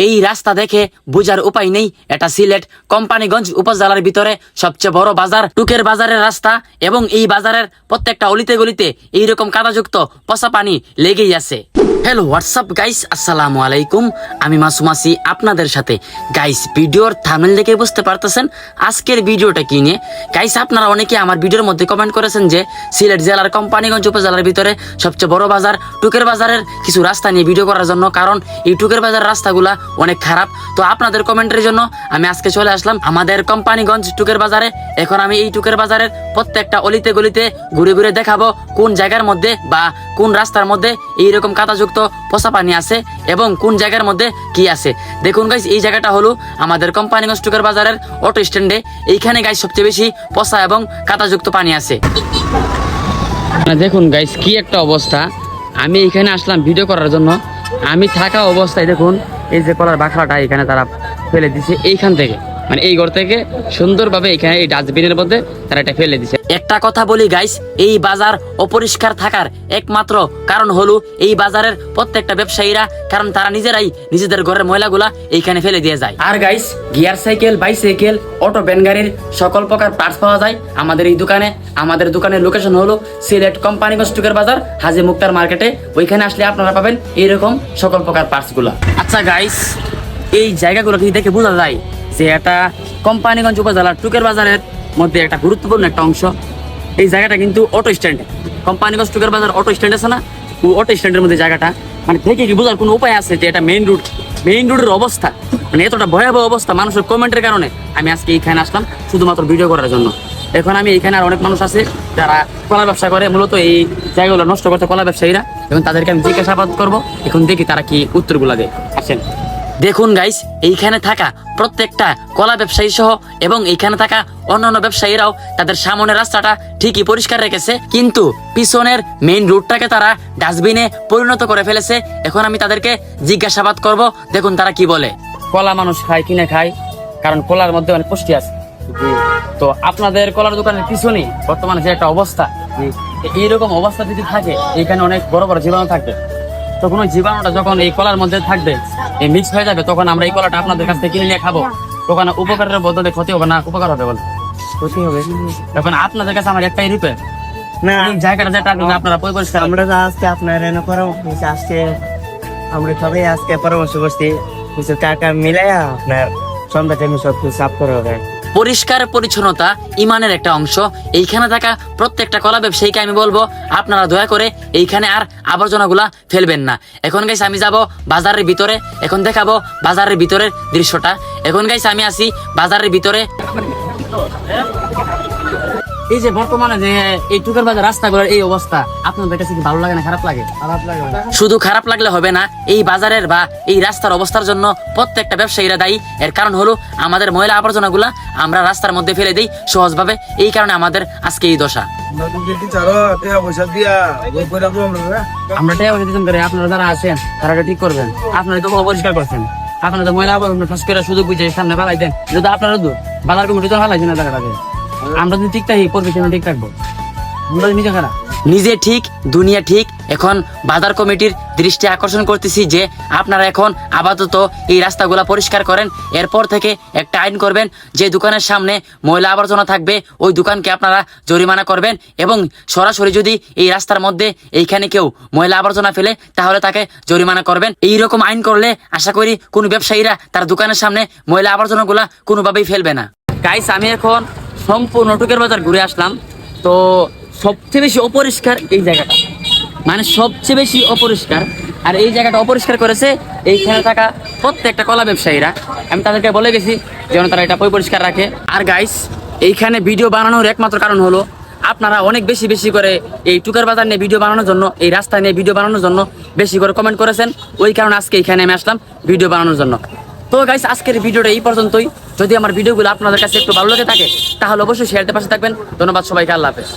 এই রাস্তা দেখে বুঝার উপায় নেই এটা সিলেট কোম্পানিগঞ্জ উপজেলার ভিতরে সবচেয়ে বড় বাজার টুকের বাজারের রাস্তা এবং এই বাজারের প্রত্যেকটা অলিতে গলিতে এইরকম কাদাযুক্ত পচা পানি লেগেই আছে। হ্যালো হোয়াটসঅ্যাপ গাইস, আসসালামু আলাইকুম। আমি মাসুম আছি আপনাদের সাথে। গাইস ভিডিওর থাম্বনেল দেখে বুঝতে পারতেছেন আজকের ভিডিওটা কি নিয়ে। গাইস আপনারা অনেকে আমার ভিডিওর মধ্যে কমেন্ট করেছেন যে সিলেট জেলার কোম্পানিগঞ্জ উপজেলার ভিতরে সবচেয়ে বড় বাজার টুকের বাজারের কিছু রাস্তা নিয়ে ভিডিও করার জন্য, কারণ এই টুকের বাজার রাস্তাগুলা অনেক খারাপ। তো আপনাদের কমেন্টের জন্য আমি আজকে চলে আসলাম আমাদের কোম্পানিগঞ্জ টুকের বাজারে। এখন আমি এই টুকের বাজারের প্রত্যেকটা অলিতে গলিতে ঘুরে ঘুরে দেখাবো কোন জায়গার মধ্যে বা কোন রাস্তার মধ্যে এইরকম কাদাযুক্ত পচা পানি আছে এবং কোন জায়গার মধ্যে কি আছে। দেখুন গাইস, এই জায়গাটা হলো আমাদের কোম্পানিগঞ্জ টুকের বাজারের অটো স্ট্যান্ডে। এইখানে গাইস সবচেয়ে বেশি পচা এবং কাদাযুক্ত পানি আছে। দেখুন গাইস কি একটা অবস্থা। আমি এখানে আসলাম ভিডিও করার জন্য। আমি থাকা অবস্থায় দেখুন এই যে কলার বাখড়াটা এখানে তারা ফেলে দিছে, এইখান থেকে মানে এই ঘর থেকে সুন্দরভাবে এখানে এই ডাস্টবিনের মধ্যে তারা এটা ফেলে দিছে। একটা কথা বলি গাইস, এই বাজার অপরিষ্কার থাকার একমাত্র কারণ হলো এই বাজারের প্রত্যেকটা ব্যবসায়ীরা, কারণ তারা নিজেরাই নিজেদের ঘরের ময়লাগুলা এইখানে ফেলে দিয়ে যায়। আর guys gear cycle, bicycle, auto, van গাড়ির সকল প্রকার পার্টস পাওয়া যায় আমাদের এই দোকানে। আমাদের দোকানের লোকেশন হলো সিলেট কোম্পানিগঞ্জ টুকের বাজার, হাজী মুক্তার মার্কেটে। ওইখানে আসলে আপনারা পাবেন এইরকম সকল প্রকার পার্টস গুলা। আচ্ছা গাইস, এই জায়গাগুলো কি দেখে বোঝা যায় যে এটা কোম্পানিগঞ্জ উপজেলার টুকের বাজারের মধ্যে একটা গুরুত্বপূর্ণ একটা অংশ। এই জায়গাটা কিন্তু অটো স্ট্যান্ড, কোম্পানিগঞ্জ টুকের বাজার অটো স্ট্যান্ড আছে না, অটো স্ট্যান্ডের মধ্যে জায়গাটা মানে দেখে কি বোঝার কোনো উপায় আছে যে এটা মেইন রোডের অবস্থা মানে এতটা ভয়াবহ অবস্থা মানুষের কমেন্টের কারণে আমি আজকে এইখানে আসলাম শুধুমাত্র ভিডিও করার জন্য। এখন আমি এইখানে আর অনেক মানুষ আছে যারা কলা ব্যবসা করে, মূলত এই জায়গাগুলো নষ্ট করতে কলা ব্যবসায়ীরা। এবং তাদেরকে আমি জিজ্ঞাসাবাদ করবো, এখন দেখি তারা কি উত্তরগুলো দেয়। আসেন দেখুন গাইস, এইখানে থাকা প্রত্যেকটা কলা ব্যবসায়ী সহ এবং এইখানে থাকা অন্যান্য ব্যবসায়ীরাও তাদের সামনের রাস্তাটা ঠিকই পরিষ্কার রেখেছে, কিন্তু পিছনের মেইন রোডটাকে তারা ডাস্টবিনে পরিণত করে ফেলেছে। এখন আমি তাদেরকে জিজ্ঞাসাবাদ করব, দেখুন তারা কি বলে। কলা মানুষ খায় কিনে খায়, কারণ কলার মধ্যে অনেক পুষ্টি আছে। তো আপনাদের কলার দোকানের পিছনে বর্তমানে যে একটা অবস্থা, এইরকম অবস্থা যদি থাকে এখানে অনেক বড় বড় জীবাণু থাকবে। তখন ওই জীবাণুটা যখন এই কলার মধ্যে থাকবে, এই মিক্স হয়ে যাবে, তখন আমরা এই কলাটা আপনাদের কাছ থেকে কিনে নিয়ে খাবো। তখন উপকারের বদলে ক্ষতি হবে না, উপকার হবে বলে ক্ষতি হবে। এখন আপনাদের কাছে আমার একটাই রূপে না, জায়গাটা যেটা আপনারা পরিষ্কার, আমরা আজকে আপনার এনে পরামর্শ আজকে আমরা সবাই আজকে পরামর্শ করছি কিছু টাকা মিলাইয়া আপনার সন্ধ্যা টাইমে সব কিছু সাফ করা হবে। পরিষ্কার পরিচ্ছন্নতা ইমানের একটা অংশ। এইখানে থাকা প্রত্যেকটা কলা ব্যবসায়ীকে আমি বলবো আপনারা দয়া করে এইখানে আর আবর্জনাগুলা ফেলবেন না। এখন গাইস আমি যাব বাজারের ভিতরে, এখন দেখাবো বাজারের ভিতরের দৃশ্যটা। এখন গাইস আমি আসি বাজারের ভিতরে। এই যে বর্তমানে যে এই টুকের বাজার রাস্তাগুলোর এই অবস্থা, আপনাদের কাছে কি ভালো লাগে না খারাপ লাগে? শুধু খারাপ লাগলে হবে না, এই বাজারের বা এই রাস্তার অবস্থার জন্য প্রত্যেকটা ব্যবসায়ীরা দায়ী। এর কারণ হলো আমাদের ময়লা আবর্জনাগুলা আমরা রাস্তার মধ্যে ফেলে দিই সহজভাবে, এই কারণে আমাদের আজকে এই দশা। আমরা টাকা পয়সা দিতাম করে, আপনারা যারা আছেন তারা ঠিক করবেন। আপনারা তো অপরিষ্কার করছেন, আপনারা তো ময়লা আবর্জনা ফাঁস করে শুধু বুঝে সামনে ফেলাই দেন। যদি আপনারা বাজার কমিটি তো ফেলাইছেন না জায়গাটাকে, আমরা যদি ঠিক থাকি পরিবেশন ঠিক থাকবো। নিজে ঠিক দুনিয়া ঠিক। এখন বাজার কমিটির দৃষ্টি আকর্ষণ করতেছি যে আপনারা এখন আপাতত এই রাস্তাগুলা পরিষ্কার করেন। এরপর থেকে একটা আইন করবেন, যে দোকানের সামনে ময়লা আবর্জনা থাকবে ওই দোকানকে আপনারা জরিমানা করবেন, এবং সরাসরি যদি এই রাস্তার মধ্যে এইখানে কেউ ময়লা আবর্জনা ফেলে তাহলে তাকে জরিমানা করবেন। এইরকম আইন করলে আশা করি কোনো ব্যবসায়ীরা তার দোকানের সামনে ময়লা আবর্জনাগুলা কোনোভাবেই ফেলবে না। গাইস আমি এখন সম্পূর্ণ টুকের বাজার ঘুরে আসলাম। তো সবচেয়ে বেশি অপরিষ্কার এই জায়গাটা, মানে সবচেয়ে বেশি অপরিষ্কার। আর এই জায়গাটা অপরিষ্কার করেছে এইখানে থাকা প্রত্যেকটা কলা ব্যবসায়ীরা। আমি তাদেরকে বলে গেছি যেন তারা এটা পরিষ্কার রাখে। আর গাইস এইখানে ভিডিও বানানোর একমাত্র কারণ হলো আপনারা অনেক বেশি বেশি করে এই টুকের বাজার নিয়ে ভিডিও বানানোর জন্য, এই রাস্তা নিয়ে ভিডিও বানানোর জন্য বেশি করে কমেন্ট করেছেন। ওই কারণে আজকে এইখানে আমি আসলাম ভিডিও বানানোর জন্য। তো গাইস আজকের ভিডিওটা এই পর্যন্তই। যদি আমার ভিডিওগুলো আপনাদের কাছে একটু ভালো লেগে থাকে তাহলে অবশ্যই শেয়ারতে পাশে থাকবেন। ধন্যবাদ সবাইকে, আল্লাহ হাফেজ।